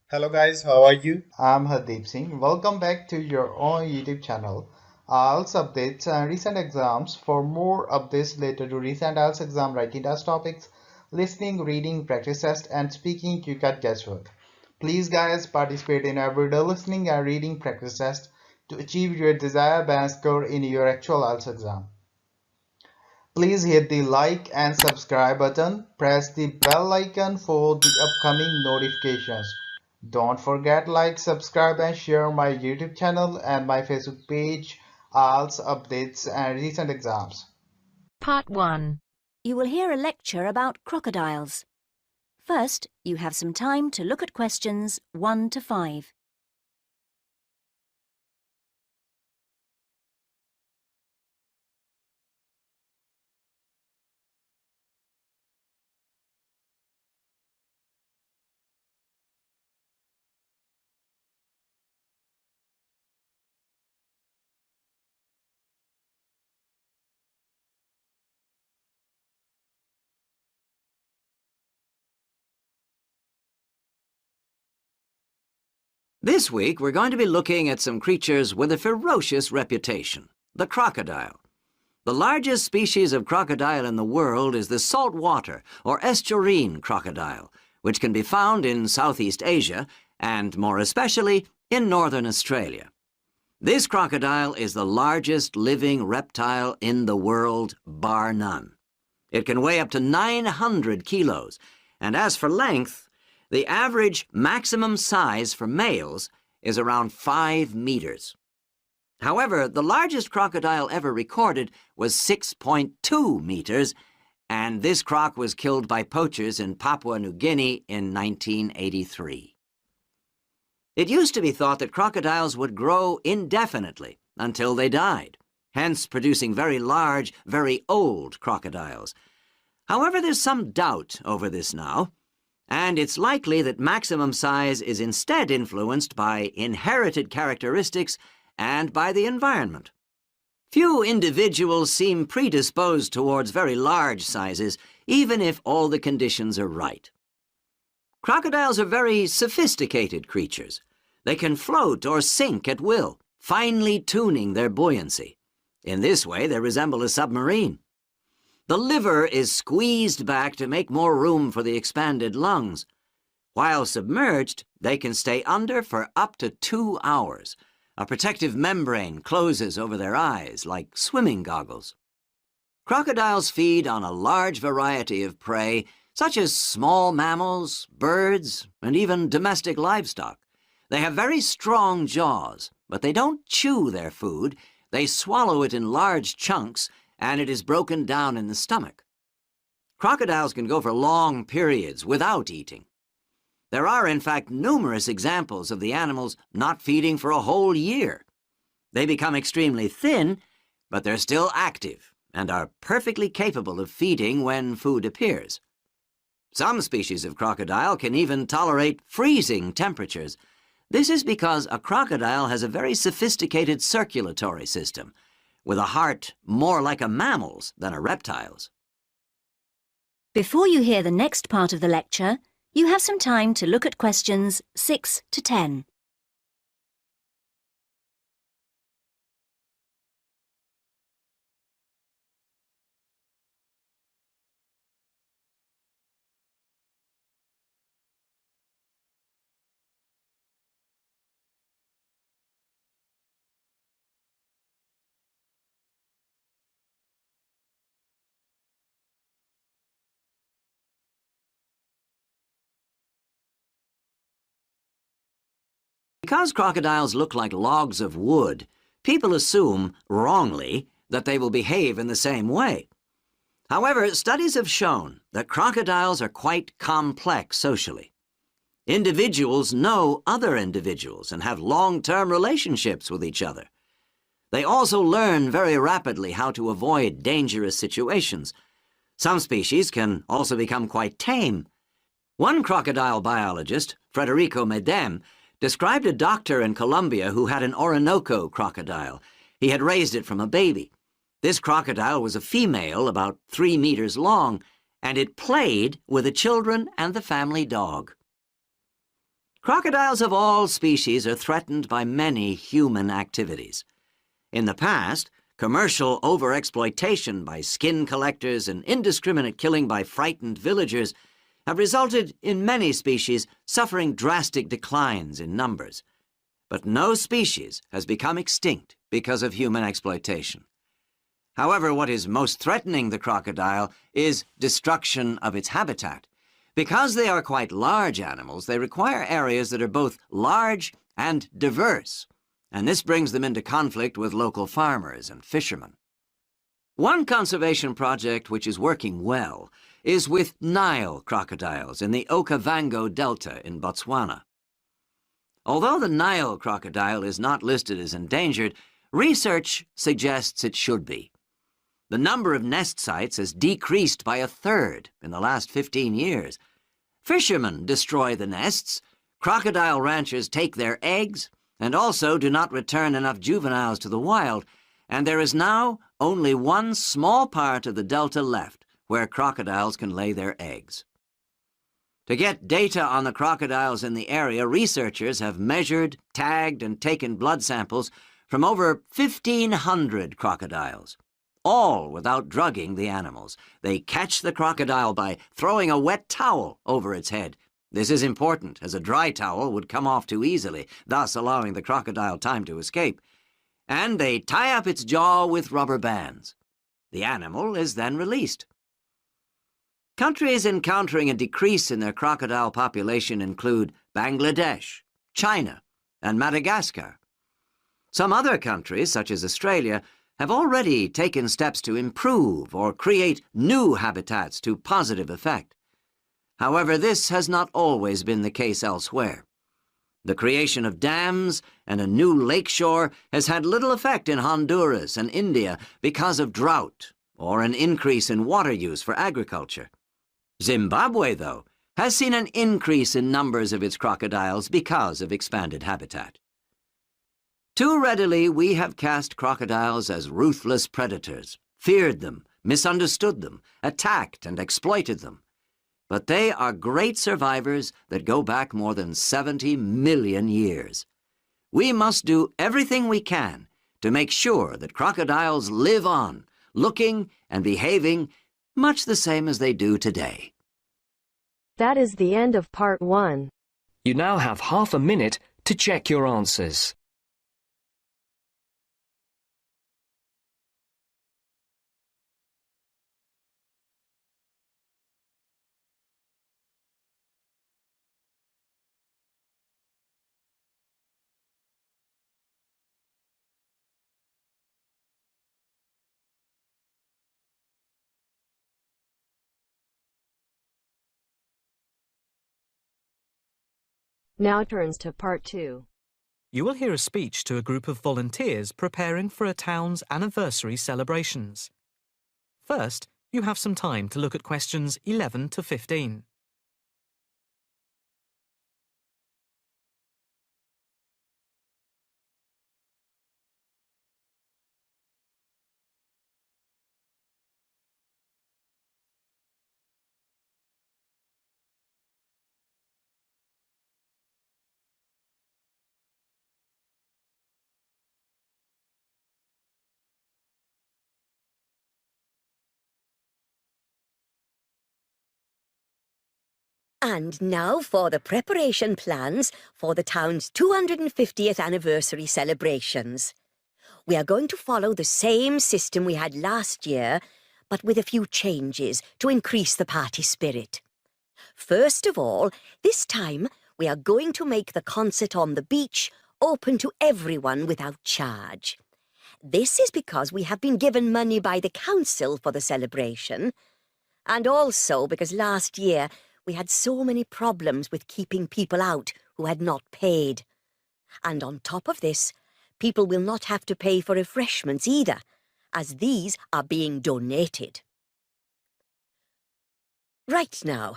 Hello guys, how are you? I'm Hardeep Singh. Welcome back to your own YouTube channel. IELTS updates and recent exams. For more updates related to recent IELTS exam writing test topics, listening, reading, practice test, and speaking QCAT guesswork. Please guys participate in everyday listening and reading practice test to achieve your desired band score in your actual IELTS exam. Please hit the like and subscribe button. Press the bell icon for the upcoming notifications. Don't forget like, subscribe and share my YouTube channel and my Facebook page, IELTS updates and recent exams. Part 1. You will hear a lecture about crocodiles. First, you have some time to look at questions 1 to 5. This week, we're going to be looking at some creatures with a ferocious reputation, the crocodile. The largest species of crocodile in the world is the saltwater or estuarine crocodile, which can be found in Southeast Asia and, more especially, in northern Australia. This crocodile is the largest living reptile in the world, bar none. It can weigh up to 900 kilos, and as for length, the average maximum size for males is around 5 meters. However, the largest crocodile ever recorded was 6.2 meters, and this croc was killed by poachers in Papua New Guinea in 1983. It used to be thought that crocodiles would grow indefinitely until they died, hence producing very large, very old crocodiles. However, there's some doubt over this now, and it's likely that maximum size is instead influenced by inherited characteristics and by the environment. Few individuals seem predisposed towards very large sizes, even if all the conditions are right. Crocodiles are very sophisticated creatures. They can float or sink at will, finely tuning their buoyancy. In this way, they resemble a submarine. The liver is squeezed back to make more room for the expanded lungs. While submerged, they can stay under for up to 2 hours. A protective membrane closes over their eyes like swimming goggles. Crocodiles feed on a large variety of prey, such as small mammals, birds, and even domestic livestock. They have very strong jaws, but they don't chew their food. They swallow it in large chunks, and it is broken down in the stomach. Crocodiles can go for long periods without eating. There are, in fact, numerous examples of the animals not feeding for a whole year. They become extremely thin, but they're still active and are perfectly capable of feeding when food appears. Some species of crocodile can even tolerate freezing temperatures. This is because a crocodile has a very sophisticated circulatory system, with a heart more like a mammal's than a reptile's. Before you hear the next part of the lecture, you have some time to look at questions 6 to 10. Because crocodiles look like logs of wood, people assume, wrongly, that they will behave in the same way. However, studies have shown that crocodiles are quite complex socially. Individuals know other individuals and have long-term relationships with each other. They also learn very rapidly how to avoid dangerous situations. Some species can also become quite tame. One crocodile biologist, Federico Medem, described a doctor in Colombia who had an Orinoco crocodile. He had raised it from a baby. This crocodile was a female about 3 meters long, and it played with the children and the family dog. Crocodiles of all species are threatened by many human activities. In the past, commercial overexploitation by skin collectors and indiscriminate killing by frightened villagers have resulted in many species suffering drastic declines in numbers. But no species has become extinct because of human exploitation. However, what is most threatening the crocodile is destruction of its habitat. Because they are quite large animals, they require areas that are both large and diverse, and this brings them into conflict with local farmers and fishermen. One conservation project which is working well is with Nile crocodiles in the Okavango Delta in Botswana. Although the Nile crocodile is not listed as endangered, research suggests it should be. The number of nest sites has decreased by 1/3 in the last 15 years. Fishermen destroy the nests, crocodile ranchers take their eggs, and also do not return enough juveniles to the wild, and there is now only one small part of the delta left where crocodiles can lay their eggs. To get data on the crocodiles in the area, researchers have measured, tagged, and taken blood samples from over 1,500 crocodiles, all without drugging the animals. They catch the crocodile by throwing a wet towel over its head. This is important, as a dry towel would come off too easily, thus allowing the crocodile time to escape. And they tie up its jaw with rubber bands. The animal is then released. Countries encountering a decrease in their crocodile population include Bangladesh, China, and Madagascar. Some other countries, such as Australia, have already taken steps to improve or create new habitats to positive effect. However, this has not always been the case elsewhere. The creation of dams and a new lakeshore has had little effect in Honduras and India because of drought or an increase in water use for agriculture. Zimbabwe, though, has seen an increase in numbers of its crocodiles because of expanded habitat. Too readily we have cast crocodiles as ruthless predators, feared them, misunderstood them, attacked and exploited them. But they are great survivors that go back more than 70 million years. We must do everything we can to make sure that crocodiles live on, looking and behaving much the same as they do today. That is the end of part 1. You now have half a minute to check your answers. Now turns to part 2. You will hear a speech to a group of volunteers preparing for a town's anniversary celebrations. First, you have some time to look at questions 11 to 15. And now for the preparation plans for the town's 250th anniversary celebrations. We are going to follow the same system we had last year, but with a few changes to increase the party spirit. First of all, this time we are going to make the concert on the beach open to everyone without charge. This is because we have been given money by the council for the celebration, and also because last year we had so many problems with keeping people out who had not paid. And on top of this, people will not have to pay for refreshments either, as these are being donated. Right now,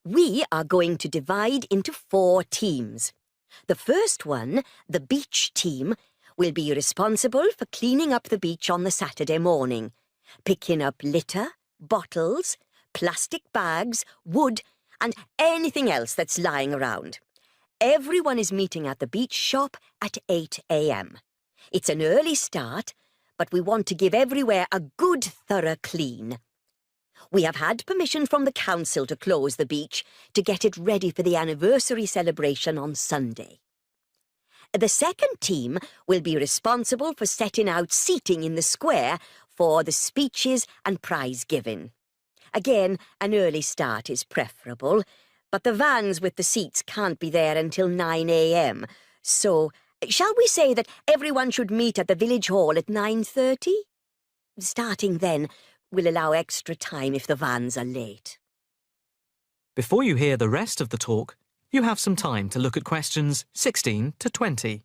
we are going to divide into 4 teams. The first one, the beach team, will be responsible for cleaning up the beach on the Saturday morning, picking up litter, bottles, plastic bags, wood, and anything else that's lying around. Everyone is meeting at the beach shop at 8 a.m. It's an early start, but we want to give everywhere a good thorough clean. We have had permission from the council to close the beach to get it ready for the anniversary celebration on Sunday. The second team will be responsible for setting out seating in the square for the speeches and prize giving. Again, an early start is preferable, but the vans with the seats can't be there until 9 a.m. So, shall we say that everyone should meet at the village hall at 9:30? Starting then will allow extra time if the vans are late. Before you hear the rest of the talk, you have some time to look at questions 16 to 20.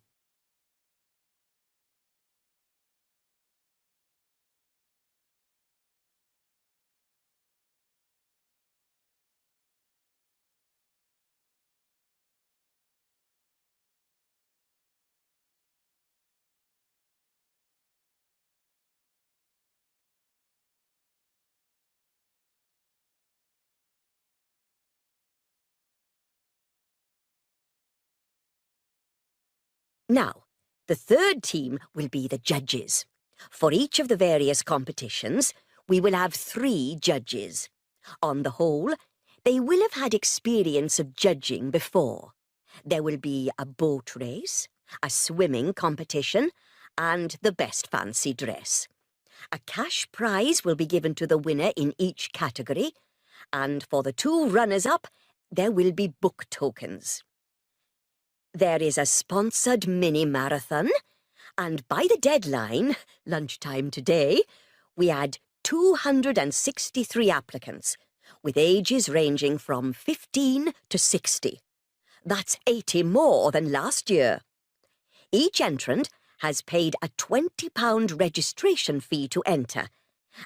Now, the third team will be the judges. For each of the various competitions, we will have 3 judges. On the whole, they will have had experience of judging before. There will be a boat race, a swimming competition, and the best fancy dress. A cash prize will be given to the winner in each category, and for the 2 runners-up, there will be book tokens. There is a sponsored mini-marathon, and by the deadline, lunchtime today, we had 263 applicants, with ages ranging from 15 to 60. That's 80 more than last year. Each entrant has paid a £20 registration fee to enter,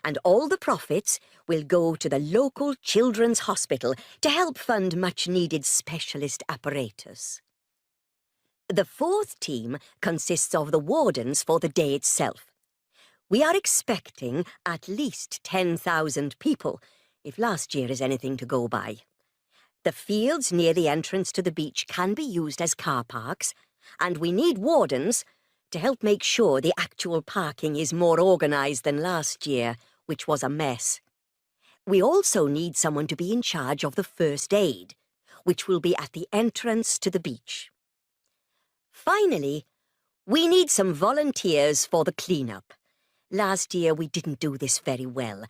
and all the profits will go to the local children's hospital to help fund much-needed specialist apparatus. The 4th team consists of the wardens for the day itself. We are expecting at least 10,000 people, if last year is anything to go by. The fields near the entrance to the beach can be used as car parks, and we need wardens to help make sure the actual parking is more organised than last year, which was a mess. We also need someone to be in charge of the first aid, which will be at the entrance to the beach. Finally, we need some volunteers for the clean-up. Last year we didn't do this very well,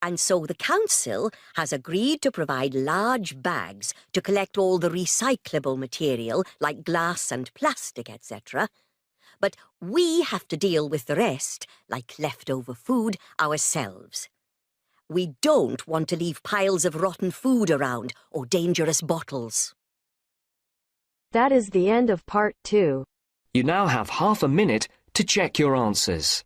and so the council has agreed to provide large bags to collect all the recyclable material like glass and plastic, etc. But we have to deal with the rest, like leftover food, ourselves. We don't want to leave piles of rotten food around or dangerous bottles. That is the end of part 2. You now have half a minute to check your answers.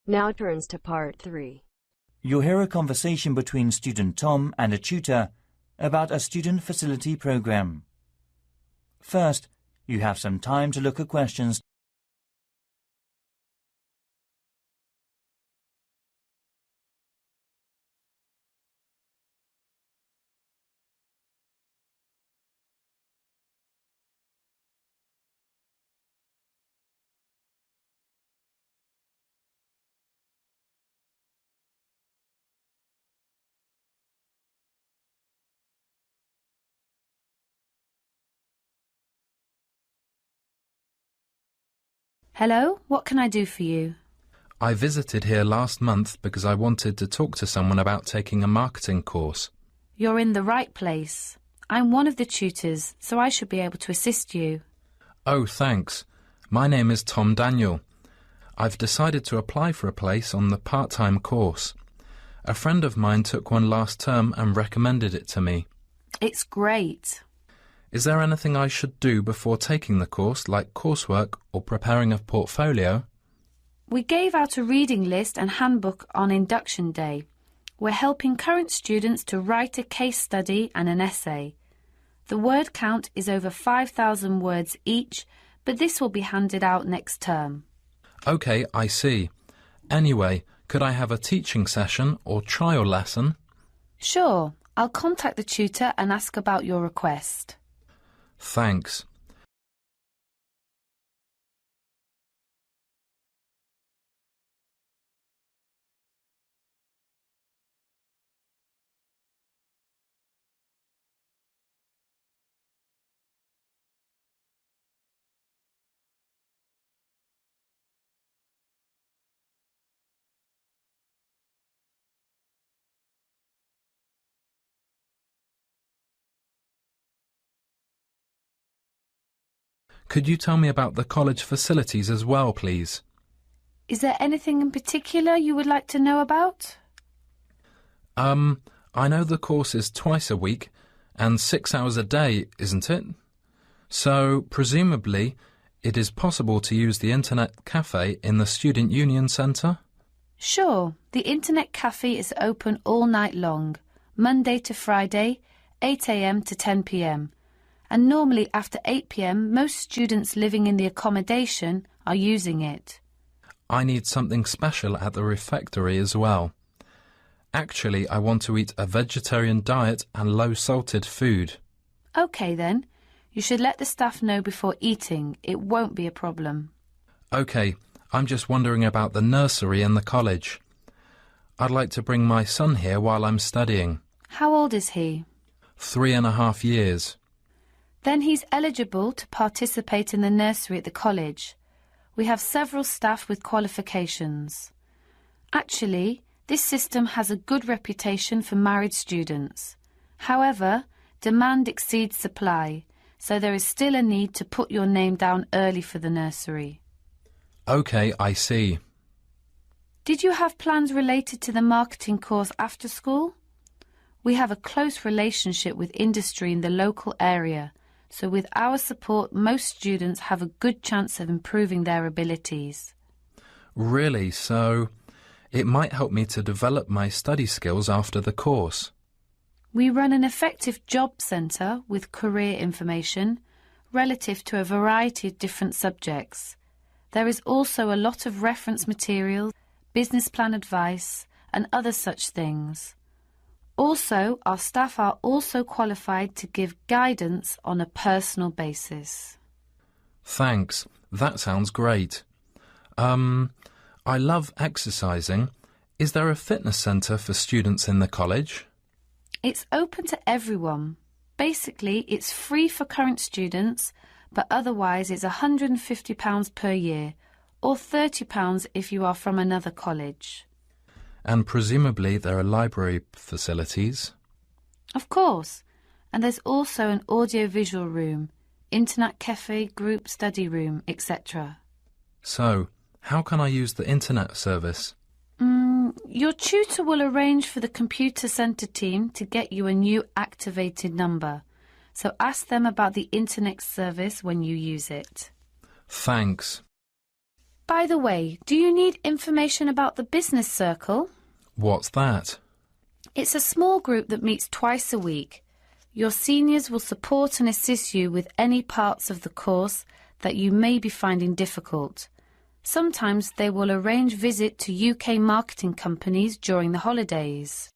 Now turns to part 3. You'll hear a conversation between student Tom and a tutor about a student facility program. First, you have some time to look at questions. Hello, what can I do for you? I visited here last month because I wanted to talk to someone about taking a marketing course. You're in the right place. I'm one of the tutors, so I should be able to assist you. Oh, thanks. My name is Tom Daniel. I've decided to apply for a place on the part-time course. A friend of mine took one last term and recommended it to me. It's great. Is there anything I should do before taking the course, like coursework or preparing a portfolio? We gave out a reading list and handbook on induction day. We're helping current students to write a case study and an essay. The word count is over 5,000 words each, but this will be handed out next term. OK, I see. Anyway, could I have a teaching session or trial lesson? Sure, I'll contact the tutor and ask about your request. Thanks. Could you tell me about the college facilities as well, please? Is there anything in particular you would like to know about? I know the course is twice a week and 6 hours a day, isn't it? So, presumably, it is possible to use the Internet Cafe in the Student Union Centre? Sure, the Internet Cafe is open all night long, Monday to Friday, 8 a.m. to 10 p.m. And normally after 8 p.m. most students living in the accommodation are using it. I need something special at the refectory as well. Actually, I want to eat a vegetarian diet and low-salted food. OK then, you should let the staff know before eating. It won't be a problem. OK, I'm just wondering about the nursery and the college. I'd like to bring my son here while I'm studying. How old is he? 3.5 years. Then he's eligible to participate in the nursery at the college. We have several staff with qualifications. Actually, this system has a good reputation for married students. However, demand exceeds supply, so there is still a need to put your name down early for the nursery. OK, I see. Did you have plans related to the marketing course after school? We have a close relationship with industry in the local area, so with our support most students have a good chance of improving their abilities. Really? So it might help me to develop my study skills after the course. We run an effective job centre with career information relative to a variety of different subjects. There is also a lot of reference material, business plan advice and other such things. Also, our staff are also qualified to give guidance on a personal basis. Thanks. That sounds great. I love exercising. Is there a fitness centre for students in the college? It's open to everyone. Basically, it's free for current students, but otherwise it's £150 per year, or £30 if you are from another college. And presumably there are library facilities? Of course. And there's also an audio-visual room, internet cafe, group study room, etc. So, how can I use the internet service? Your tutor will arrange for the computer centre team to get you a new activated number. So ask them about the internet service when you use it. Thanks. By the way, do you need information about the business circle? What's that? It's a small group that meets twice a week. Your seniors will support and assist you with any parts of the course that you may be finding difficult. Sometimes they will arrange visit to UK marketing companies during the holidays.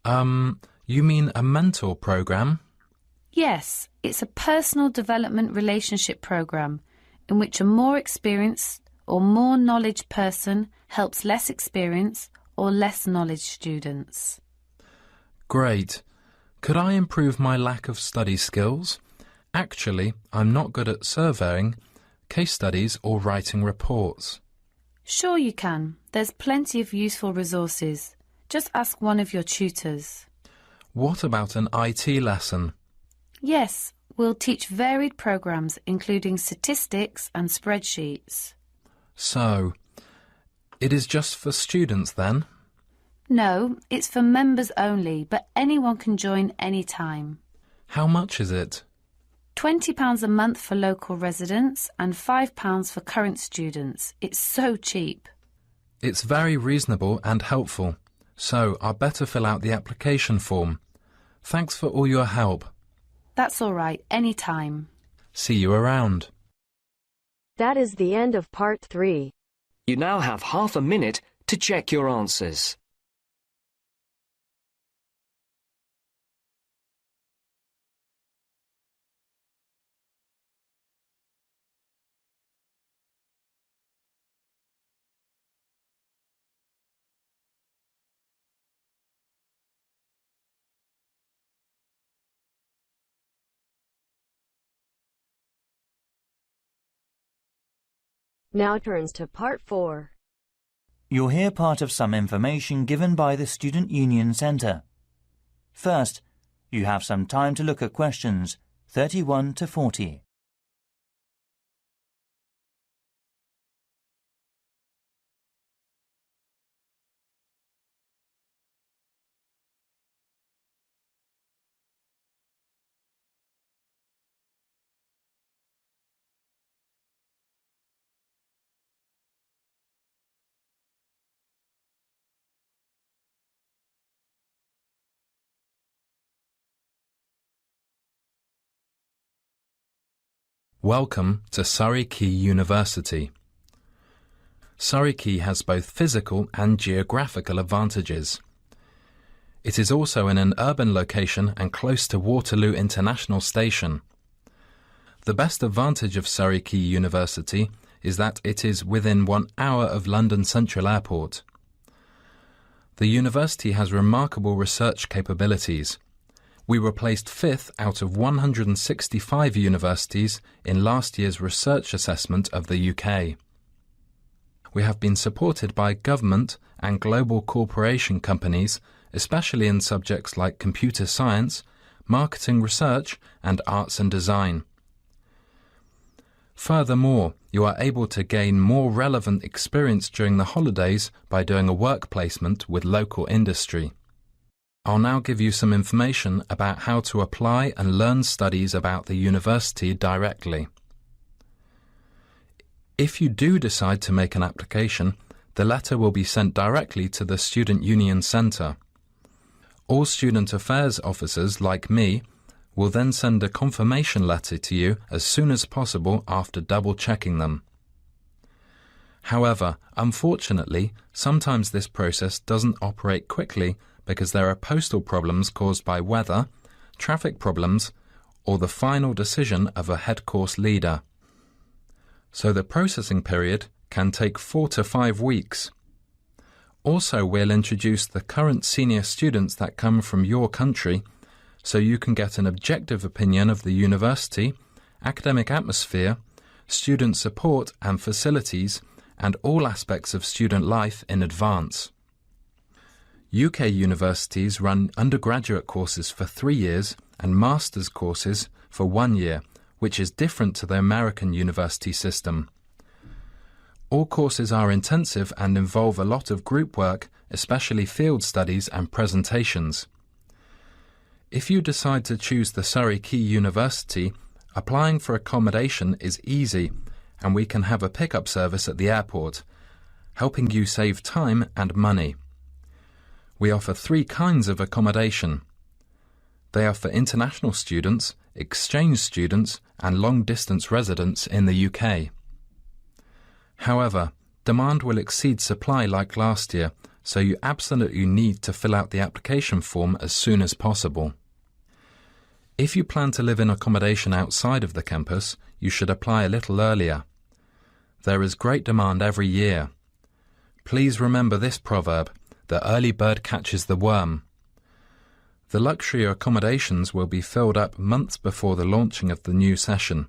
You mean a mentor programme? Yes, it's a personal development relationship programme in which a more experienced or more knowledge person helps less experienced or less knowledge students. Great. Could I improve my lack of study skills? Actually, I'm not good at surveying, case studies or writing reports. Sure you can. There's plenty of useful resources. Just ask one of your tutors. What about an IT lesson? Yes, we'll teach varied programmes including statistics and spreadsheets. So, it is just for students then? No, it's for members only, but anyone can join any time. How much is it? £20 a month for local residents and £5 for current students. It's so cheap. It's very reasonable and helpful, so I'd better fill out the application form. Thanks for all your help. That's all right, any time. See you around. That is the end of part 3. You now have half a minute to check your answers. Now turns to part 4. You'll hear part of some information given by the Student Union Centre. First, you have some time to look at questions 31 to 40. Welcome to Surrey Quay University. Surrey Quay has both physical and geographical advantages. It is also in an urban location and close to Waterloo International Station. The best advantage of Surrey Quay University is that it is within 1 hour of London Central Airport. The university has remarkable research capabilities. We were placed 5th out of 165 universities in last year's research assessment of the UK. We have been supported by government and global corporation companies, especially in subjects like computer science, marketing research, and arts and design. Furthermore, you are able to gain more relevant experience during the holidays by doing a work placement with local industry. I'll now give you some information about how to apply and learn studies about the university directly. If you do decide to make an application, the letter will be sent directly to the Student Union Centre. All student affairs officers, like me, will then send a confirmation letter to you as soon as possible after double-checking them. However, unfortunately, sometimes this process doesn't operate quickly because there are postal problems caused by weather, traffic problems, or the final decision of a head course leader. So the processing period can take 4 to 5 weeks. Also, we'll introduce the current senior students that come from your country, so you can get an objective opinion of the university, academic atmosphere, student support and facilities, and all aspects of student life in advance. UK universities run undergraduate courses for 3 years and master's courses for 1 year, which is different to the American university system. All courses are intensive and involve a lot of group work, especially field studies and presentations. If you decide to choose the Surrey Quay University, applying for accommodation is easy, and we can have a pickup service at the airport, helping you save time and money. We offer 3 kinds of accommodation. They are for international students, exchange students, and long-distance residents in the UK. However, demand will exceed supply like last year, so you absolutely need to fill out the application form as soon as possible. If you plan to live in accommodation outside of the campus, you should apply a little earlier. There is great demand every year. Please remember this proverb: the early bird catches the worm. The luxury accommodations will be filled up months before the launching of the new session.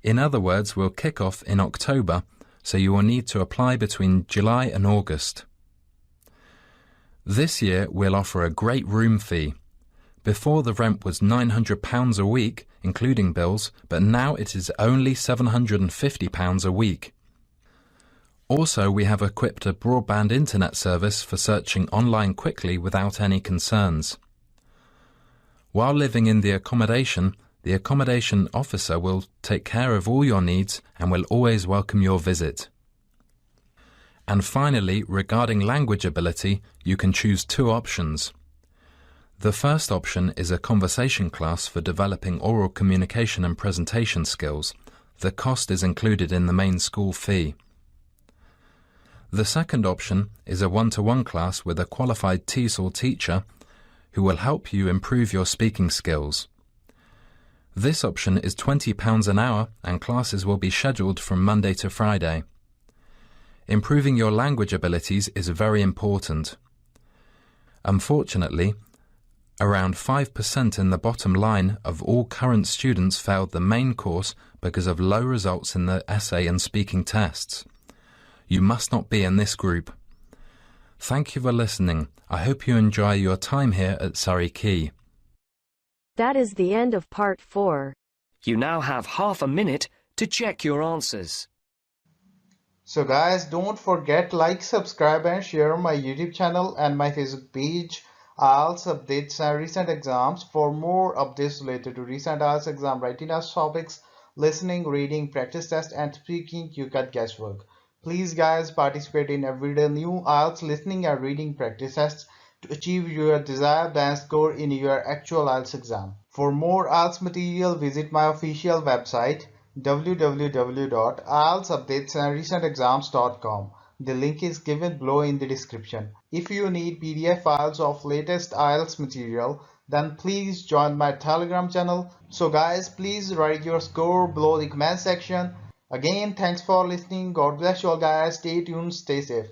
In other words, we'll kick off in October, so you will need to apply between July and August. This year we'll offer a great room fee. Before, the rent was £900 a week, including bills, but now it is only £750 a week. Also, we have equipped a broadband internet service for searching online quickly without any concerns. While living in the accommodation, The accommodation officer will take care of all your needs and will always welcome your visit. And finally, regarding language ability, you can choose two options. The first option is a conversation class for developing oral communication and presentation skills. The cost is included in the main school fee. The second option is a one-to-one class with a qualified TESOL teacher who will help you improve your speaking skills. This option is £20 an hour and classes will be scheduled from Monday to Friday. Improving your language abilities is very important. Unfortunately, around 5% in the bottom line of all current students failed the main course because of low results in the essay and speaking tests. You must not be in this group. Thank you for listening. I hope you enjoy your time here at Surrey Quay. That is the end of part 4. You now have half a minute to check your answers. So guys, don't forget like, subscribe and share my YouTube channel and my Facebook page. IELTS updates and recent exams. For more updates related to recent IELTS exam writing test topics, listening, reading, practice test and speaking, you got guesswork. Please guys, participate in everyday new IELTS listening and reading practice tests to achieve your desired band score in your actual IELTS exam. For more IELTS material, visit my official website www.ieltsupdatesandrecentexams.com. The link is given below in the description. If you need PDF files of latest IELTS material, then please join my Telegram channel. So guys, please write your score below the comment section. Again, thanks for listening. God bless you all guys. Stay tuned, stay safe.